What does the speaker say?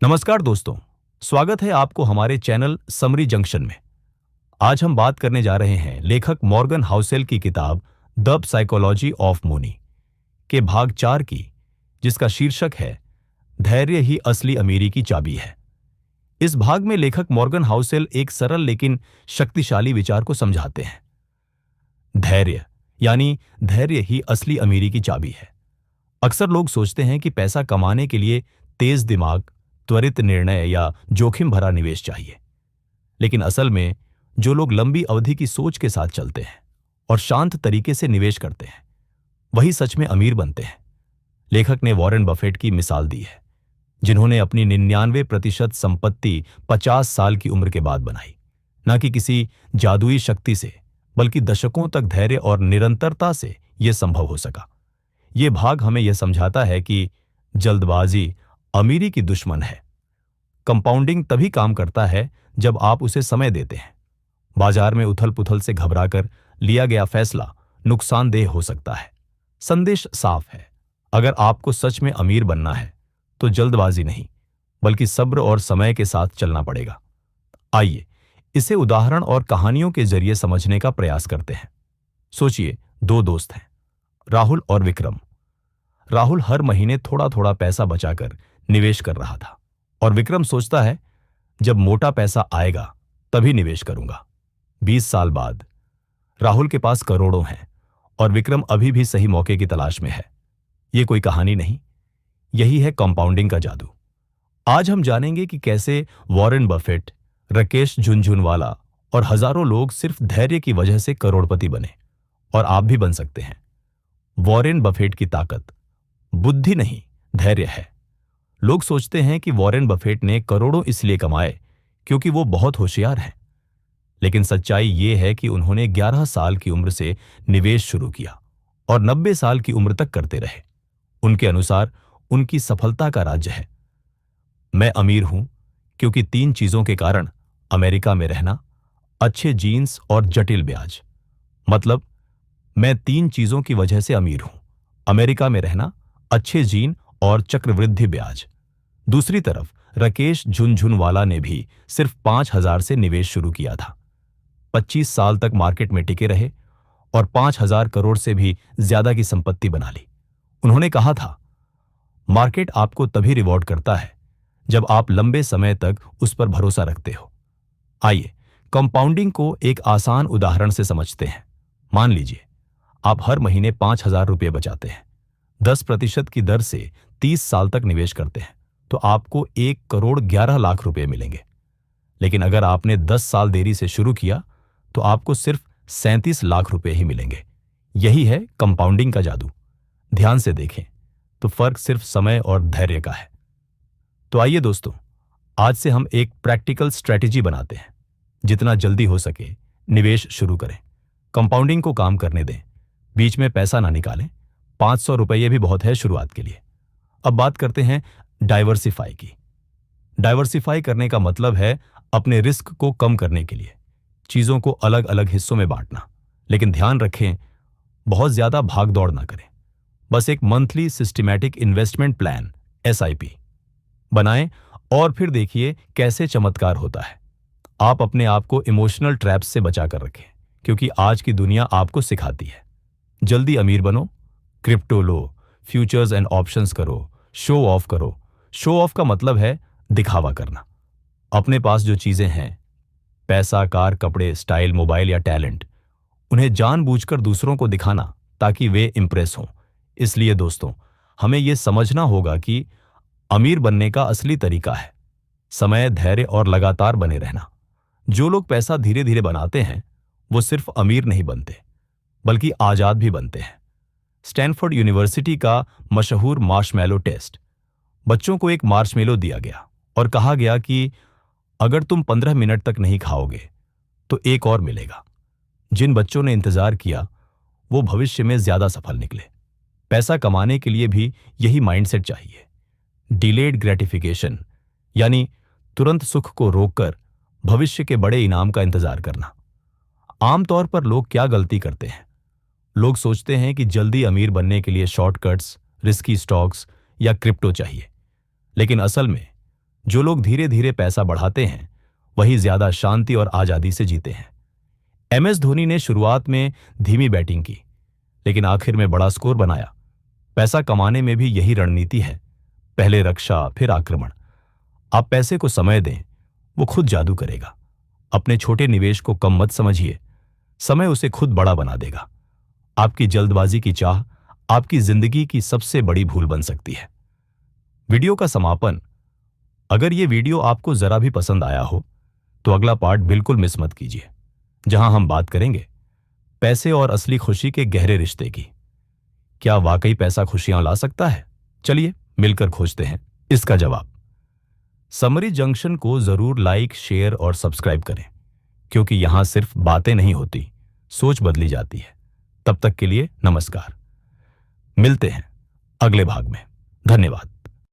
नमस्कार दोस्तों। स्वागत है आपको हमारे चैनल समरी जंक्शन में। आज हम बात करने जा रहे हैं लेखक मॉर्गन हाउसेल की किताब द साइकोलॉजी ऑफ मनी के भाग 4 की, जिसका शीर्षक है धैर्य ही असली अमीरी की चाबी है। इस भाग में लेखक मॉर्गन हाउसेल एक सरल लेकिन शक्तिशाली विचार को समझाते हैं। धैर्य यानी धैर्य ही असली अमीरी की चाबी है। अक्सर लोग सोचते हैं कि पैसा कमाने के लिए तेज दिमाग, त्वरित निर्णय या जोखिम भरा निवेश चाहिए। लेकिन असल में जो लोग लंबी अवधि की सोच के साथ चलते हैं और शांत तरीके से निवेश करते हैं, वही सच में अमीर बनते हैं। लेखक ने वॉरेन बफेट की मिसाल दी है, जिन्होंने अपनी 99% संपत्ति 50 साल की उम्र के बाद बनाई, न कि किसी जादुई शक्ति से, बल्कि दशकों तक धैर्य और निरंतरता से यह संभव हो सका। यह भाग हमें यह समझाता है कि जल्दबाजी अमीरी की दुश्मन है। कंपाउंडिंग तभी काम करता है जब आप उसे समय देते हैं। बाजार में उथल-पुथल से घबराकर लिया गया फैसला नुकसानदेह हो सकता है। संदेश साफ है, अगर आपको सच में अमीर बनना है तो जल्दबाजी नहीं, बल्कि सब्र और समय के साथ चलना पड़ेगा। आइए इसे उदाहरण और कहानियों के जरिए समझने का प्रयास करते हैं। सोचिए, दो दोस्त हैं, राहुल और विक्रम। राहुल हर महीने थोड़ा थोड़ा पैसा बचाकर निवेश कर रहा था और विक्रम सोचता है, जब मोटा पैसा आएगा तभी निवेश करूंगा। 20 साल बाद राहुल के पास करोड़ों हैं और विक्रम अभी भी सही मौके की तलाश में है। यह कोई कहानी नहीं, यही है कंपाउंडिंग का जादू। आज हम जानेंगे कि कैसे वॉरेन बफेट, राकेश झुनझुनवाला और हजारों लोग सिर्फ धैर्य की वजह से करोड़पति बने, और आप भी बन सकते हैं। वॉरेन बफेट की ताकत बुद्धि नहीं, धैर्य है। लोग सोचते हैं कि वॉरेन बफेट ने करोड़ों इसलिए कमाए क्योंकि वो बहुत होशियार हैं, लेकिन सच्चाई ये है कि उन्होंने 11 साल की उम्र से निवेश शुरू किया और 90 साल की उम्र तक करते रहे। उनके अनुसार उनकी सफलता का राज्य है, मैं अमीर हूं क्योंकि 3 चीजों के कारण: अमेरिका में रहना, अच्छे जीन्स और जटिल ब्याज। मतलब, मैं 3 चीजों की वजह से अमीर हूं: अमेरिका में रहना, अच्छे जीन और चक्रवृद्धि ब्याज। दूसरी तरफ राकेश झुनझुनवाला ने भी सिर्फ 5,000 से निवेश शुरू किया था। 25 साल तक मार्केट में टिके रहे और 5,000 करोड़ से भी ज्यादा की संपत्ति बना ली। उन्होंने कहा था, मार्केट आपको तभी रिवॉर्ड करता है जब आप लंबे समय तक उस पर भरोसा रखते हो। आइए कंपाउंडिंग को एक आसान उदाहरण से समझते हैं। मान लीजिए आप हर महीने 5,000 रुपये बचाते हैं, 10% की दर से 30 साल तक निवेश करते हैं, तो आपको 1,11,00,000 रुपये मिलेंगे। लेकिन अगर आपने 10 साल देरी से शुरू किया तो आपको सिर्फ 37 लाख रुपये ही मिलेंगे। यही है कंपाउंडिंग का जादू। ध्यान से देखें तो फर्क सिर्फ समय और धैर्य का है। तो आइए दोस्तों, आज से हम एक प्रैक्टिकल स्ट्रेटेजी बनाते हैं। जितना जल्दी हो सके निवेश शुरू करें, कंपाउंडिंग को काम करने दें, बीच में पैसा ना निकालें। 500 रुपये भी बहुत है शुरुआत के लिए। अब बात करते हैं डाइवर्सिफाई की। डाइवर्सिफाई करने का मतलब है अपने रिस्क को कम करने के लिए चीजों को अलग अलग हिस्सों में बांटना। लेकिन ध्यान रखें, बहुत ज्यादा भाग दौड़ ना करें। बस एक monthly systematic investment plan SIP बनाएं और फिर देखिए कैसे चमत्कार होता है। आप अपने आप को इमोशनल ट्रैप्स से बचा कर रखें, क्योंकि आज की दुनिया आपको सिखाती है, जल्दी अमीर बनो, crypto low, futures and options करो, शो ऑफ करो। शो ऑफ का मतलब है दिखावा करना। अपने पास जो चीजें हैं, पैसा, कार, कपड़े, स्टाइल, मोबाइल या टैलेंट, उन्हें जानबूझकर दूसरों को दिखाना ताकि वे इंप्रेस हों। इसलिए दोस्तों, हमें यह समझना होगा कि अमीर बनने का असली तरीका है समय, धैर्य और लगातार बने रहना। जो लोग पैसा धीरे धीरे बनाते हैं वो सिर्फ अमीर नहीं बनते, बल्कि आजाद भी बनते हैं। स्टैनफोर्ड यूनिवर्सिटी का मशहूर मार्शमैलो टेस्ट। बच्चों को एक मार्शमेलो दिया गया और कहा गया कि अगर तुम 15 मिनट तक नहीं खाओगे तो एक और मिलेगा। जिन बच्चों ने इंतजार किया वो भविष्य में ज्यादा सफल निकले। पैसा कमाने के लिए भी यही माइंडसेट चाहिए। डिलेड ग्रेटिफिकेशन, यानी तुरंत सुख को रोककर भविष्य के बड़े इनाम का इंतजार करना। आमतौर पर लोग क्या गलती करते हैं? लोग सोचते हैं कि जल्दी अमीर बनने के लिए शॉर्टकट्स, रिस्की स्टॉक्स या क्रिप्टो चाहिए। लेकिन असल में जो लोग धीरे धीरे पैसा बढ़ाते हैं वही ज्यादा शांति और आजादी से जीते हैं। एमएस धोनी ने शुरुआत में धीमी बैटिंग की, लेकिन आखिर में बड़ा स्कोर बनाया। पैसा कमाने में भी यही रणनीति है, पहले रक्षा फिर आक्रमण। आप पैसे को समय दें, वो खुद जादू करेगा। अपने छोटे निवेश को कम मत समझिए, समय उसे खुद बड़ा बना देगा। आपकी जल्दबाजी की चाह आपकी जिंदगी की सबसे बड़ी भूल बन सकती है। वीडियो का समापन, अगर ये वीडियो आपको जरा भी पसंद आया हो तो अगला पार्ट बिल्कुल मिस मत कीजिए, जहां हम बात करेंगे पैसे और असली खुशी के गहरे रिश्ते की। क्या वाकई पैसा खुशियां ला सकता है? चलिए मिलकर खोजते हैं इसका जवाब। समरी जंक्शन को जरूर लाइक, शेयर और सब्सक्राइब करें, क्योंकि यहां सिर्फ बातें नहीं होती, सोच बदली जाती है। तब तक के लिए नमस्कार, मिलते हैं अगले भाग में। धन्यवाद।